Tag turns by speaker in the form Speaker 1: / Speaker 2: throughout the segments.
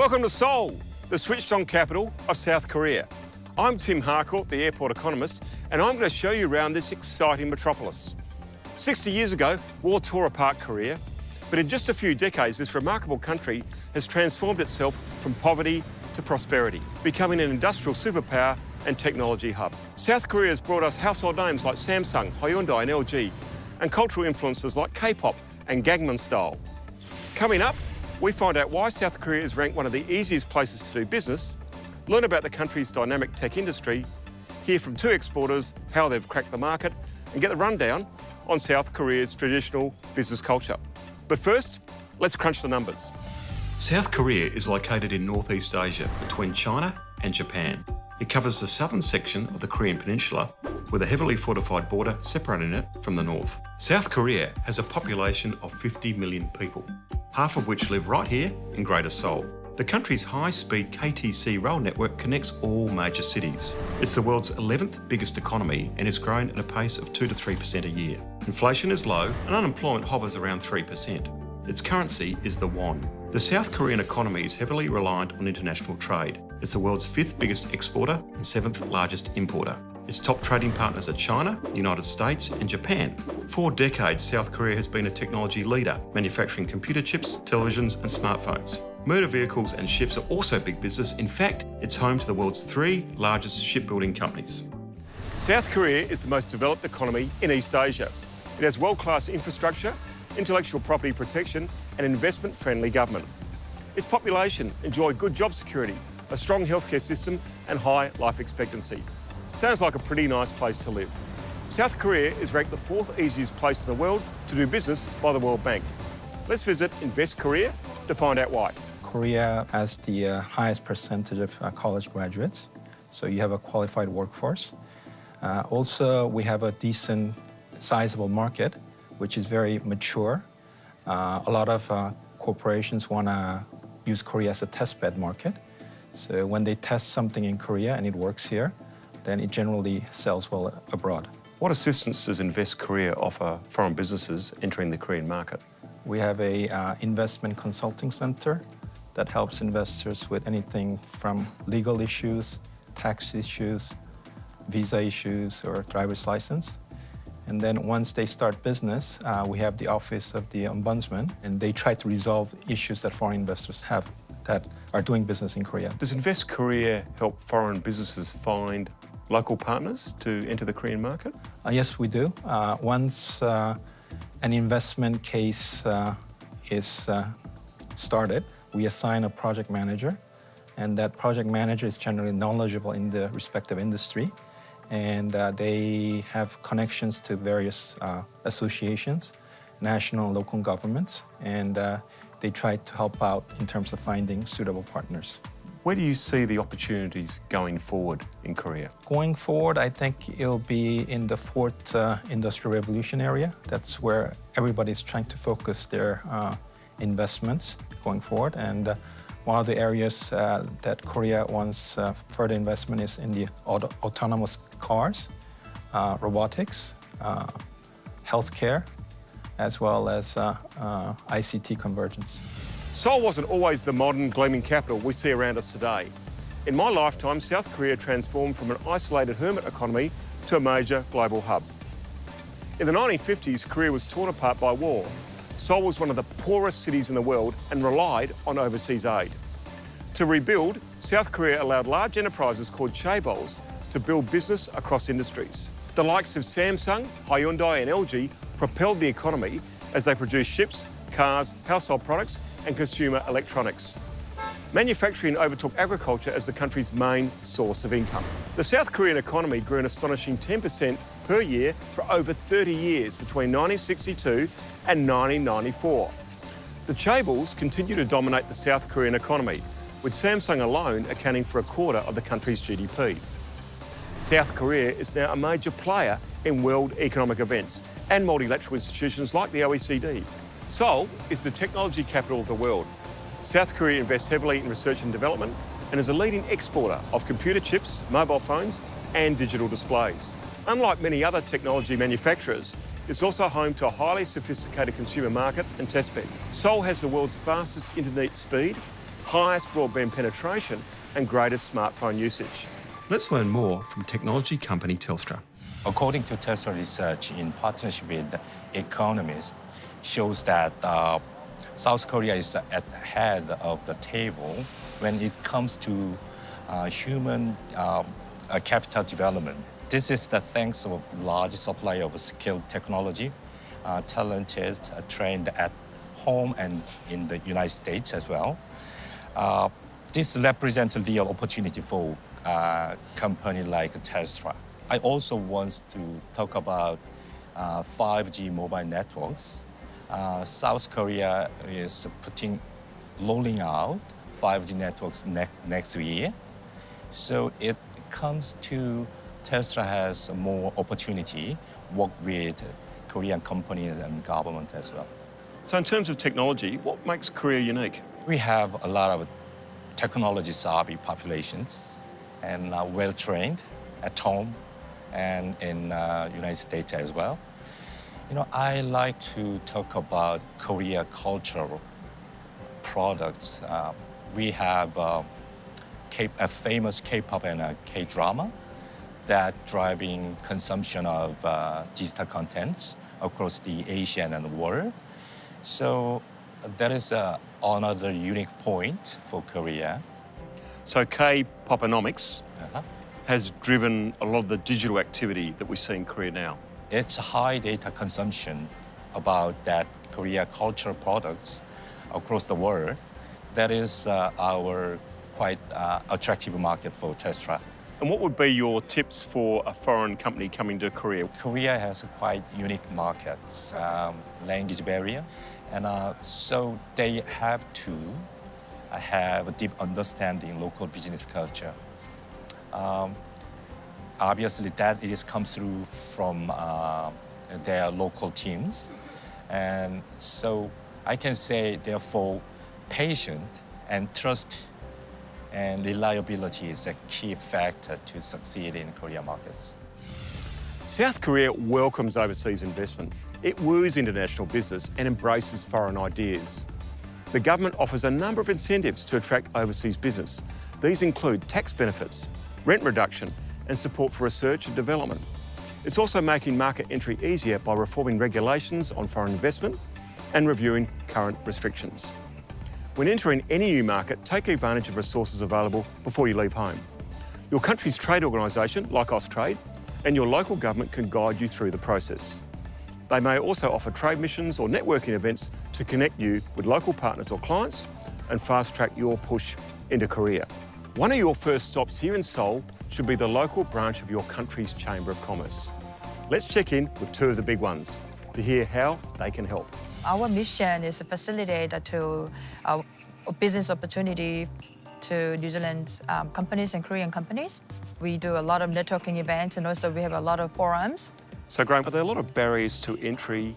Speaker 1: Welcome to Seoul, the switched-on capital of South Korea. I'm Tim Harcourt, the Airport Economist, and I'm going to show you around this exciting metropolis. 60 years ago, war tore apart Korea, but in just a few decades, this remarkable country has transformed itself from poverty to prosperity, becoming an industrial superpower and technology hub. South Korea has brought us household names like Samsung, Hyundai and LG, and cultural influences like K-pop and Gangnam Style. Coming up, we find out why South Korea is ranked one of the easiest places to do business, learn about the country's dynamic tech industry, hear from two exporters how they've cracked the market, and get the rundown on South Korea's traditional business culture. But first, let's crunch the numbers.
Speaker 2: South Korea is located in Northeast Asia between China and Japan. It covers the southern section of the Korean Peninsula with a heavily fortified border separating it from the north. South Korea has a population of 50 million people, half of which live right here in Greater Seoul. The country's high-speed KTC rail network connects all major cities. It's the world's 11th biggest economy and has grown at a pace of 2 to 3% a year. Inflation is low and unemployment hovers around 3%. Its currency is the won. The South Korean economy is heavily reliant on international trade. It's the world's 5th biggest exporter and 7th largest importer. Its top trading partners are China, the United States and Japan. For decades, South Korea has been a technology leader, manufacturing computer chips, televisions and smartphones. Motor vehicles and ships are also big business. In fact, it's home to the world's 3 largest shipbuilding companies.
Speaker 1: South Korea is the most developed economy in East Asia. It has world-class infrastructure, intellectual property protection and investment-friendly government. Its population enjoy good job security, a strong healthcare system and high life expectancy. Sounds like a pretty nice place to live. South Korea is ranked the 4th easiest place in the world to do business by the World Bank. Let's visit Invest Korea to find out why.
Speaker 3: Korea has the highest percentage of college graduates, so you have a qualified workforce. Also, we have a decent, sizable market, which is very mature. A lot of corporations want to use Korea as a testbed market. So when they test something in Korea and it works here, then it generally sells well abroad.
Speaker 1: What assistance does Invest Korea offer foreign businesses entering the Korean market?
Speaker 3: We have a investment consulting center that helps investors with anything from legal issues, tax issues, visa issues, or driver's license. And then once they start business, we have the Office of the Ombudsman, and they try to resolve issues that foreign investors have that are doing business in Korea.
Speaker 1: Does Invest Korea help foreign businesses find local partners to enter the Korean market?
Speaker 3: Yes, we do. Once an investment case is started, we assign a project manager, and that project manager is generally knowledgeable in the respective industry, and they have connections to various associations, national and local governments, and they try to help out in terms of finding suitable partners.
Speaker 1: Where do you see the opportunities going forward in Korea?
Speaker 3: Going forward, I think it'll be in the 4th Industrial Revolution area. That's where everybody's trying to focus their investments going forward. And one of the areas that Korea wants further investment is in the autonomous cars, robotics, healthcare, as well as ICT convergence.
Speaker 1: Seoul wasn't always the modern, gleaming capital we see around us today. In my lifetime, South Korea transformed from an isolated hermit economy to a major global hub. In the 1950s, Korea was torn apart by war. Seoul was one of the poorest cities in the world and relied on overseas aid. To rebuild, South Korea allowed large enterprises called chaebols to build business across industries. The likes of Samsung, Hyundai and LG propelled the economy as they produced ships, cars, household products and consumer electronics. Manufacturing overtook agriculture as the country's main source of income. The South Korean economy grew an astonishing 10% per year for over 30 years between 1962 and 1994. The chaebols continue to dominate the South Korean economy, with Samsung alone accounting for a quarter of the country's GDP. South Korea is now a major player in world economic events and multilateral institutions like the OECD. Seoul is the technology capital of the world. South Korea invests heavily in research and development and is a leading exporter of computer chips, mobile phones and digital displays. Unlike many other technology manufacturers, it's also home to a highly sophisticated consumer market and testbed. Seoul has the world's fastest internet speed, highest broadband penetration and greatest smartphone usage.
Speaker 2: Let's learn more from technology company Telstra.
Speaker 4: According to Telstra research in partnership with Economist, shows that South Korea is at the head of the table when it comes to human capital development. This is the thanks of large supply of skilled technology, talented, trained at home and in the United States as well. This represents a real opportunity for a company like Telstra. I also want to talk about 5G mobile networks. South Korea is rolling out 5G networks next year. So it comes to Telstra has more opportunity, work with Korean companies and government as well.
Speaker 1: So in terms of technology, what makes Korea unique?
Speaker 4: We have a lot of technology-savvy populations and well-trained at home and in United States as well. You know, I like to talk about Korea cultural products. We have a famous K-pop and K-drama that driving consumption of digital contents across the Asian and the world. So that is another unique point for Korea.
Speaker 1: So K-poponomics has driven a lot of the digital activity that we see in Korea now.
Speaker 4: It's high data consumption about that Korea cultural products across the world. That is our quite attractive market for Telstra.
Speaker 1: And what would be your tips for a foreign company coming to Korea?
Speaker 4: Korea has quite unique markets, language barrier, and so they have to have a deep understanding local business culture. Obviously, that comes through from their local teams, and so I can say, therefore, patient and trust and reliability is a key factor to succeed in Korean markets.
Speaker 1: South Korea welcomes overseas investment. It woos international business and embraces foreign ideas. The government offers a number of incentives to attract overseas business. These include tax benefits, rent reduction, and support for research and development. It's also making market entry easier by reforming regulations on foreign investment and reviewing current restrictions. When entering any new market, take advantage of resources available before you leave home. Your country's trade organisation, like Austrade, and your local government can guide you through the process. They may also offer trade missions or networking events to connect you with local partners or clients and fast-track your push into Korea. One of your first stops here in Seoul should be the local branch of your country's Chamber of Commerce. Let's check in with two of the big ones to hear how they can help.
Speaker 5: Our mission is to facilitate a business opportunity to New Zealand companies and Korean companies. We do a lot of networking events and also we have a lot of forums.
Speaker 1: So Graham, are there a lot of barriers to entry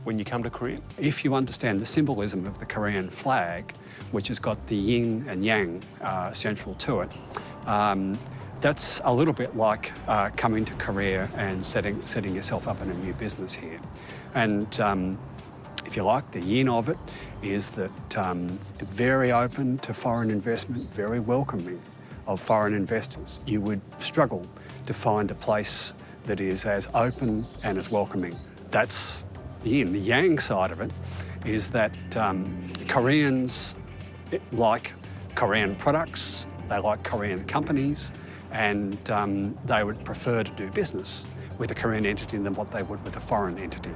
Speaker 1: when you come to Korea?
Speaker 6: If you understand the symbolism of the Korean flag, which has got the yin and yang central to it, that's a little bit like coming to Korea and setting yourself up in a new business here. And if you like, the yin of it is that very open to foreign investment, very welcoming of foreign investors. You would struggle to find a place that is as open and as welcoming. That's the yin. The yang side of it is that Koreans like Korean products, they like Korean companies, and they would prefer to do business with a Korean entity than what they would with a foreign entity.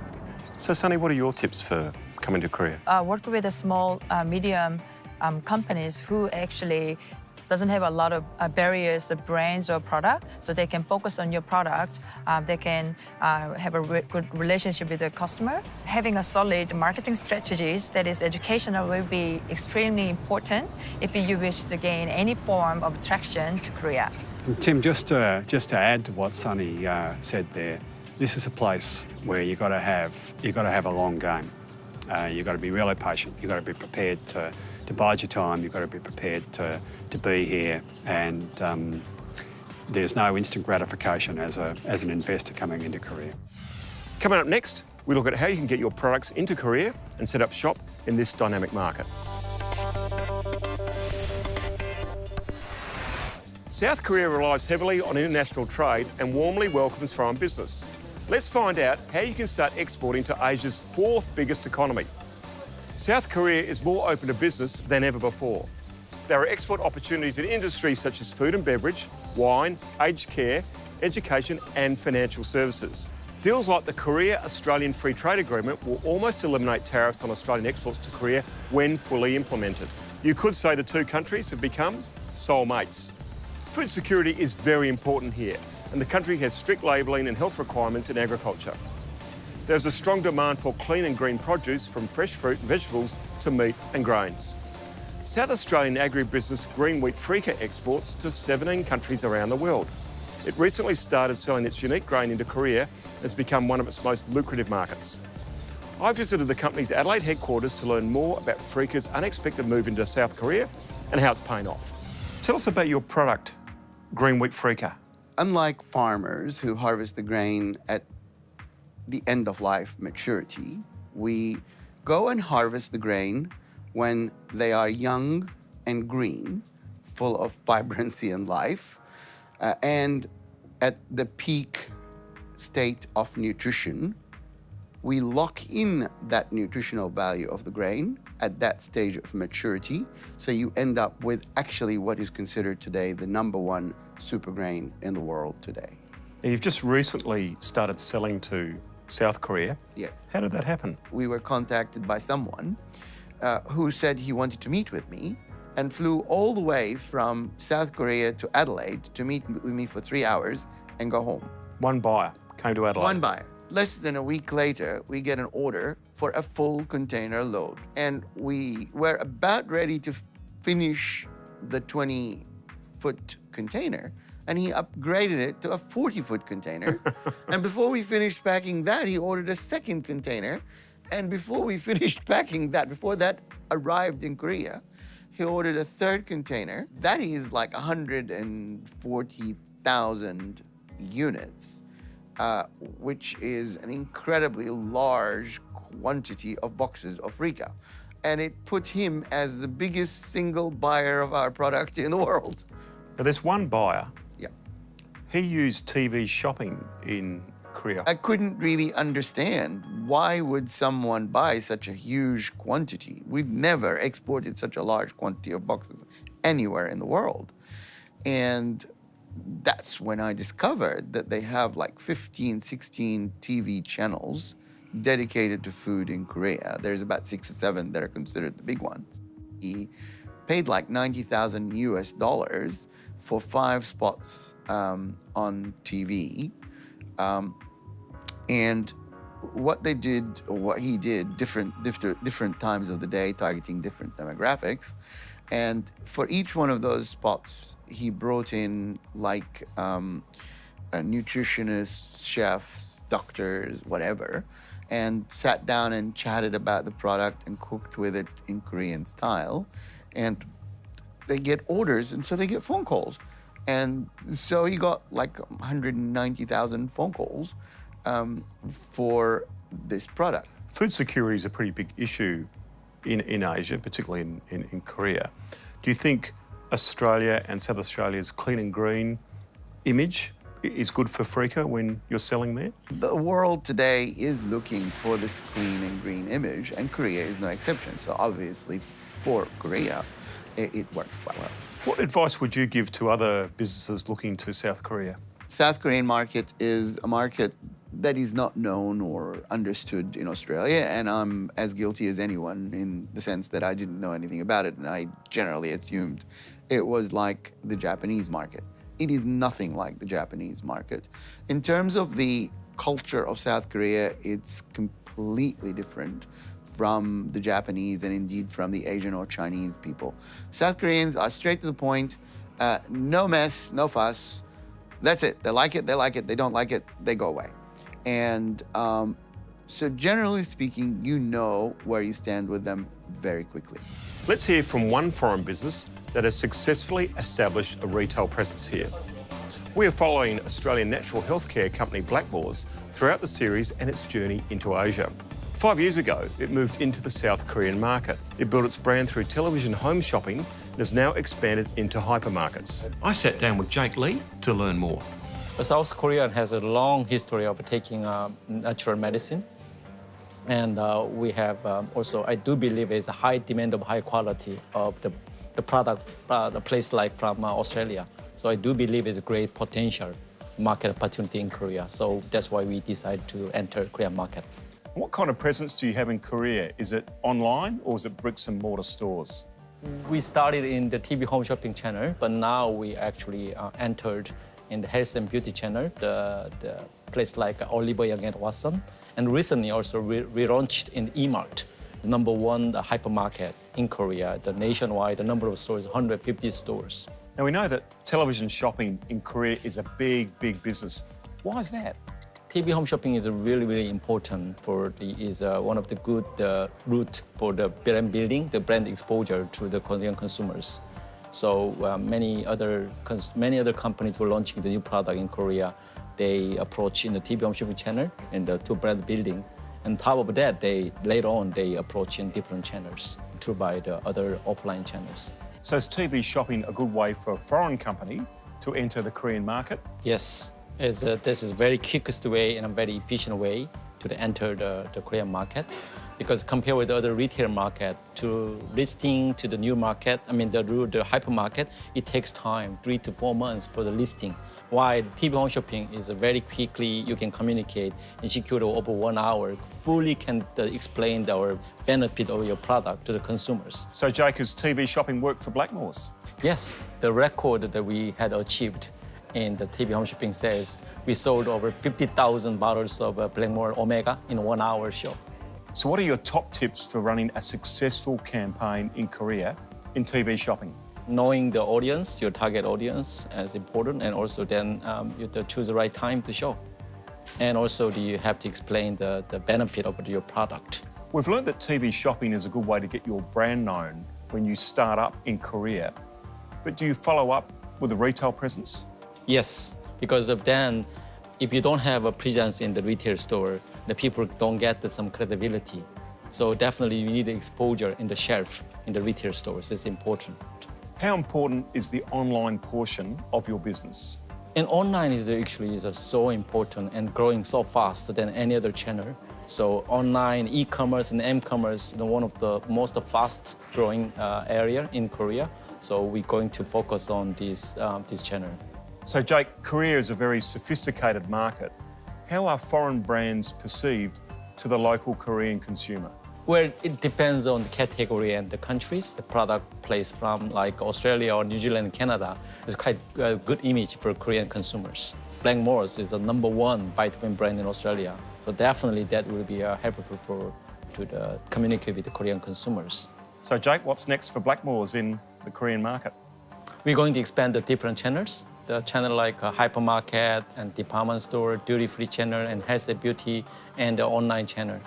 Speaker 1: So Sunny, what are your tips for coming to Korea?
Speaker 5: Work with the small, medium companies who actually doesn't have a lot of barriers, the brands or product, so they can focus on your product. They can have a good relationship with the customer. Having a solid marketing strategies that is educational will be extremely important if you wish to gain any form of traction to Korea.
Speaker 6: Tim, just to add to what Sunny said there, this is a place where you've got to have a long game. You've got to be really patient. You've got to be prepared to bide your time. You've got to be prepared to be here. And there's no instant gratification as an investor coming into Korea.
Speaker 1: Coming up next, we look at how you can get your products into Korea and set up shop in this dynamic market. South Korea relies heavily on international trade and warmly welcomes foreign business. Let's find out how you can start exporting to Asia's fourth biggest economy. South Korea is more open to business than ever before. There are export opportunities in industries such as food and beverage, wine, aged care, education and financial services. Deals like the Korea-Australian Free Trade Agreement will almost eliminate tariffs on Australian exports to Korea when fully implemented. You could say the two countries have become soulmates. Food security is very important here, and the country has strict labelling and health requirements in agriculture. There's a strong demand for clean and green produce, from fresh fruit and vegetables to meat and grains. South Australian agribusiness Green Wheat Freekeh exports to 17 countries around the world. It recently started selling its unique grain into Korea and has become one of its most lucrative markets. I visited the company's Adelaide headquarters to learn more about Freekeh's unexpected move into South Korea and how it's paying off. Tell us about your product, Green Wheat Freekeh.
Speaker 7: Unlike farmers who harvest the grain at the end of life maturity, we go and harvest the grain when they are young and green, full of vibrancy and life, and at the peak state of nutrition. We lock in that nutritional value of the grain at that stage of maturity, so you end up with actually what is considered today the #1 super grain in the world today.
Speaker 1: Now, you've just recently started selling to South Korea.
Speaker 7: Yes.
Speaker 1: How did that happen?
Speaker 7: We were contacted by someone who said he wanted to meet with me and flew all the way from South Korea to Adelaide to meet with me for 3 hours and go home.
Speaker 1: One buyer came to Adelaide.
Speaker 7: One buyer. Less than a week later, we get an order for a full container load. And we were about ready to finish the 20-foot container, and he upgraded it to a 40-foot container. And before we finished packing that, he ordered a second container. And before we finished packing that, before that arrived in Korea, he ordered a third container. That is like 140,000 units. Which is an incredibly large quantity of boxes of Freekeh. And it put him as the biggest single buyer of our product in the world.
Speaker 1: Now, there's one buyer.
Speaker 7: Yeah.
Speaker 1: He used TV shopping in Korea.
Speaker 7: I couldn't really understand why would someone buy such a huge quantity. We've never exported such a large quantity of boxes anywhere in the world. And that's when I discovered that they have like 15, 16 TV channels dedicated to food in Korea. There's about 6 or 7 that are considered the big ones. He paid like $90,000 US for 5 spots on TV. And what they did, or what he did, different times of the day, targeting different demographics. And for each one of those spots, he brought in like nutritionists, chefs, doctors, whatever, and sat down and chatted about the product and cooked with it in Korean style. And they get orders, and so they get phone calls. And so he got like 190,000 phone calls for this product.
Speaker 1: Food security is a pretty big issue in Asia, particularly in Korea. Do you think Australia and South Australia's clean and green image is good for Freekeh when you're selling there?
Speaker 7: The world today is looking for this clean and green image, and Korea is no exception. So obviously for Korea, it works quite well.
Speaker 1: What advice would you give to other businesses looking to South Korea?
Speaker 7: South Korean market is a market that is not known or understood in Australia, and I'm as guilty as anyone in the sense that I didn't know anything about it, and I generally assumed it was like the Japanese market. It is nothing like the Japanese market. In terms of the culture of South Korea, it's completely different from the Japanese and indeed from the Asian or Chinese people. South Koreans are straight to the point, no mess, no fuss. That's it. They like it, they like it. They don't like it, they go away. And so generally speaking, you know where you stand with them very quickly.
Speaker 1: Let's hear from one foreign business that has successfully established a retail presence here. We are following Australian natural healthcare company Blackmores throughout the series and its journey into Asia. 5 years ago, it moved into the South Korean market. It built its brand through television home shopping and has now expanded into hypermarkets.
Speaker 2: I sat down with Jake Lee to learn more.
Speaker 8: South Korea has a long history of taking natural medicine. And we have also, I do believe, is a high demand of high quality of the product, the place like from Australia. So I do believe it's a great potential market opportunity in Korea. So that's why we decided to enter Korean market.
Speaker 1: What kind of presence do you have in Korea? Is it online or is it bricks and mortar stores?
Speaker 8: We started in the TV home shopping channel, but now we actually entered in the health and beauty channel, the place like Oliver Young and Watson. And recently also we launched in eMart, the #1 hypermarket in Korea, the nationwide, the number of stores, 150 stores.
Speaker 1: Now we know that television shopping in Korea is a big, big business. Why is that?
Speaker 8: TV home shopping is really, really important is one of the good route for the brand building, the brand exposure to the Korean consumers. So many other companies were launching the new product in Korea. They approach in the TV home shopping channel and to brand building. And top of that, later on they approach in different channels to buy the other offline channels.
Speaker 1: So is TV shopping a good way for a foreign company to enter the Korean market?
Speaker 8: Yes, this is very quickest way and a very efficient way to enter the Korean market. Because compared with the other retail market, to listing to the new market, the hypermarket, it takes time, 3 to 4 months for the listing. While TV home shopping is very quickly, you can communicate in secure over 1 hour, fully can explain the benefit of your product to the consumers.
Speaker 1: So Jake, has TV shopping worked for Blackmores?
Speaker 8: Yes, the record that we had achieved in the TV home shopping sales, we sold over 50,000 bottles of Blackmore Omega in 1 hour show.
Speaker 1: So what are your top tips for running a successful campaign in Korea in TV shopping?
Speaker 8: Knowing the audience, your target audience, is important, and also then you have to choose the right time to show. And also you have to explain the benefit of your product.
Speaker 1: We've learned that TV shopping is a good way to get your brand known when you start up in Korea. But do you follow up with a retail presence?
Speaker 8: Yes, because of then, if you don't have a presence in the retail store, the people don't get some credibility. So definitely you need exposure in the shelf in the retail stores. It's important.
Speaker 1: How important is the online portion of your business?
Speaker 8: And online is so important and growing so fast than any other channel. So online, e-commerce and m-commerce, one of the most fast growing area in Korea. So we're going to focus on this channel.
Speaker 1: So Jake, Korea is a very sophisticated market. How are foreign brands perceived to the local Korean consumer?
Speaker 8: Well, it depends on the category and the countries. The product placed from like Australia or New Zealand, Canada is quite a good image for Korean consumers. Blackmores is the #1 vitamin brand in Australia. So definitely that will be helpful to communicate with the Korean consumers.
Speaker 1: So Jake, what's next for Blackmores in the Korean market?
Speaker 8: We're going to expand the different channels. The channel like hypermarket and department store, duty-free channel, and health and beauty, and the online channel.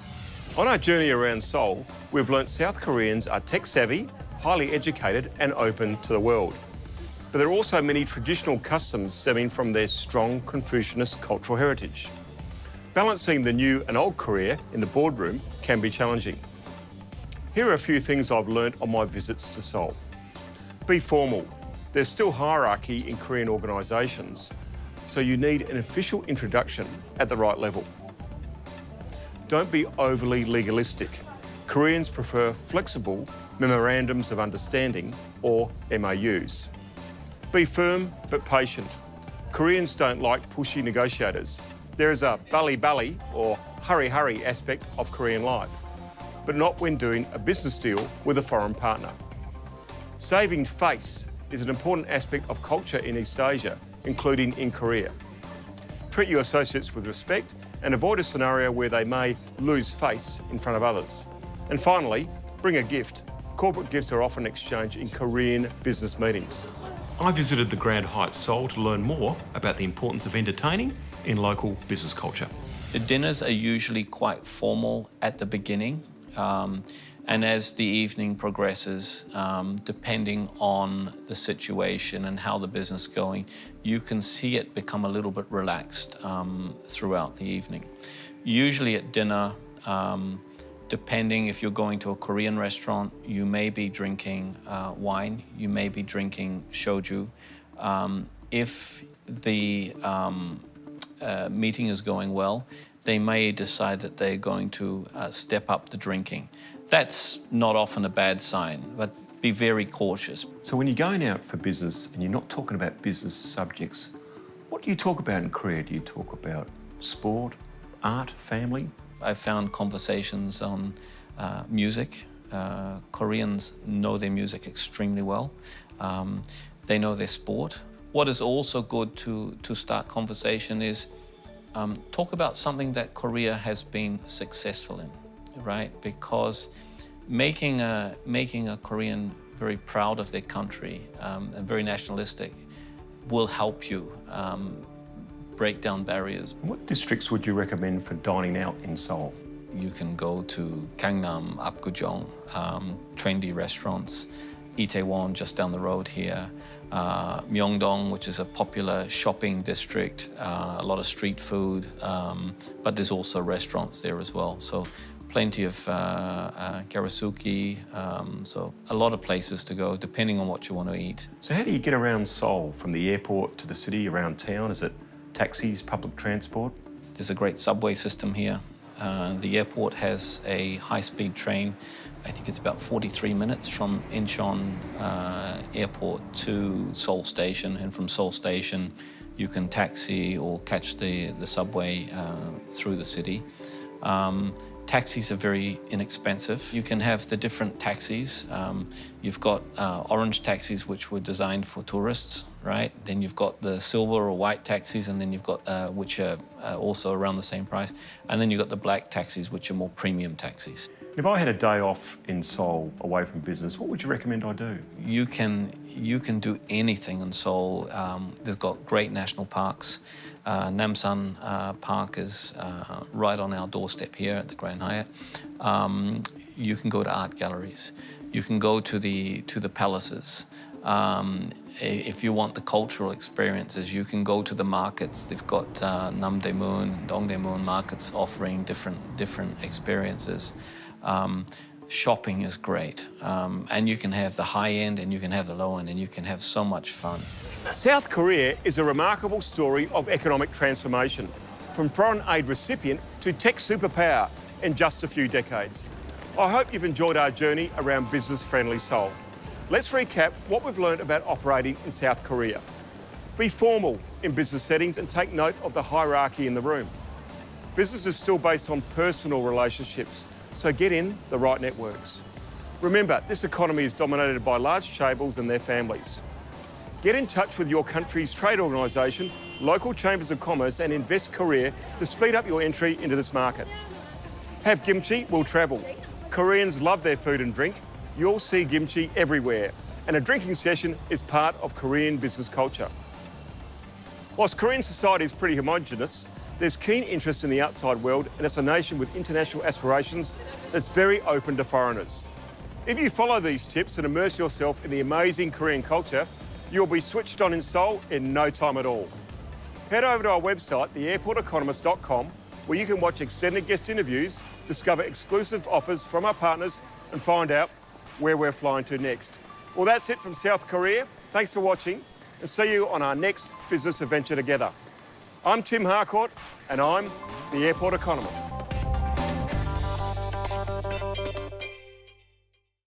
Speaker 1: On our journey around Seoul, we've learnt South Koreans are tech-savvy, highly educated and open to the world. But there are also many traditional customs stemming from their strong Confucianist cultural heritage. Balancing the new and old Korea in the boardroom can be challenging. Here are a few things I've learnt on my visits to Seoul. Be formal. There's still hierarchy in Korean organisations, so you need an official introduction at the right level. Don't be overly legalistic. Koreans prefer flexible memorandums of understanding, or MOUs. Be firm but patient. Koreans don't like pushy negotiators. There is a bali or hurry aspect of Korean life, but not when doing a business deal with a foreign partner. Saving face is an important aspect of culture in East Asia, including in Korea. Treat your associates with respect and avoid a scenario where they may lose face in front of others. And finally, bring a gift. Corporate gifts are often exchanged in Korean business meetings.
Speaker 2: I visited the Grand Heights Seoul to learn more about the importance of entertaining in local business culture.
Speaker 9: The dinners are usually quite formal at the beginning. And as the evening progresses, depending on the situation and how the business is going, you can see it become a little bit relaxed throughout the evening. Usually at dinner, Depending if you're going to a Korean restaurant, you may be drinking wine, you may be drinking shoju. If the meeting is going well, they may decide that they're going to step up the drinking. That's not often a bad sign, but be very cautious.
Speaker 2: So when you're going out for business and you're not talking about business subjects, what do you talk about in Korea? Do you talk about sport, art, family?
Speaker 9: I've found conversations on music. Koreans know their music extremely well. They know their sport. What is also good to start conversation is talk about something that Korea has been successful in, right? Because making a Korean very proud of their country and very nationalistic will help you break down barriers.
Speaker 2: What districts would you recommend for dining out in Seoul?
Speaker 9: You can go to Gangnam, Apgujeong, trendy restaurants, Itaewon just down the road here, Myeongdong, which is a popular shopping district, a lot of street food, but there's also restaurants there as well. So plenty of Garasuki, so a lot of places to go depending on what you want to eat.
Speaker 2: So how do you get around Seoul, from the airport to the city, around town? Is it taxis, public transport?
Speaker 9: There's a great subway system here. The airport has a high-speed train. I think it's about 43 minutes from Incheon Airport to Seoul Station, and from Seoul Station you can taxi or catch the subway through the city. Taxis are very inexpensive. You can have the different taxis. You've got orange taxis, which were designed for tourists, right? Then you've got the silver or white taxis, and then you've got which are also around the same price. And then you've got the black taxis, which are more premium taxis.
Speaker 2: If I had a day off in Seoul, away from business, what would you recommend I do?
Speaker 9: You can do anything in Seoul. There's got great national parks. Namsan Park is right on our doorstep here at the Grand Hyatt. You can go to art galleries. You can go to the palaces. If you want the cultural experiences, you can go to the markets. They've got Namdaemun, Dongdaemun markets offering different experiences. Shopping is great, and you can have the high end and you can have the low end, and you can have so much fun.
Speaker 1: South Korea is a remarkable story of economic transformation, from foreign aid recipient to tech superpower in just a few decades. I hope you've enjoyed our journey around business-friendly Seoul. Let's recap what we've learned about operating in South Korea. Be formal in business settings and take note of the hierarchy in the room. Business is still based on personal relationships, so get in the right networks. Remember, this economy is dominated by large chaebols and their families. Get in touch with your country's trade organisation, local chambers of commerce and Invest Korea to speed up your entry into this market. Have kimchi, will travel. Koreans love their food and drink. You'll see kimchi everywhere, and a drinking session is part of Korean business culture. Whilst Korean society is pretty homogenous, there's keen interest in the outside world, and it's a nation with international aspirations that's very open to foreigners. If you follow these tips and immerse yourself in the amazing Korean culture, you'll be switched on in Seoul in no time at all. Head over to our website, theairporteconomist.com, where you can watch extended guest interviews, discover exclusive offers from our partners, and find out where we're flying to next. Well, that's it from South Korea. Thanks for watching, and see you on our next business adventure together. I'm Tim Harcourt, and I'm the Airport Economist.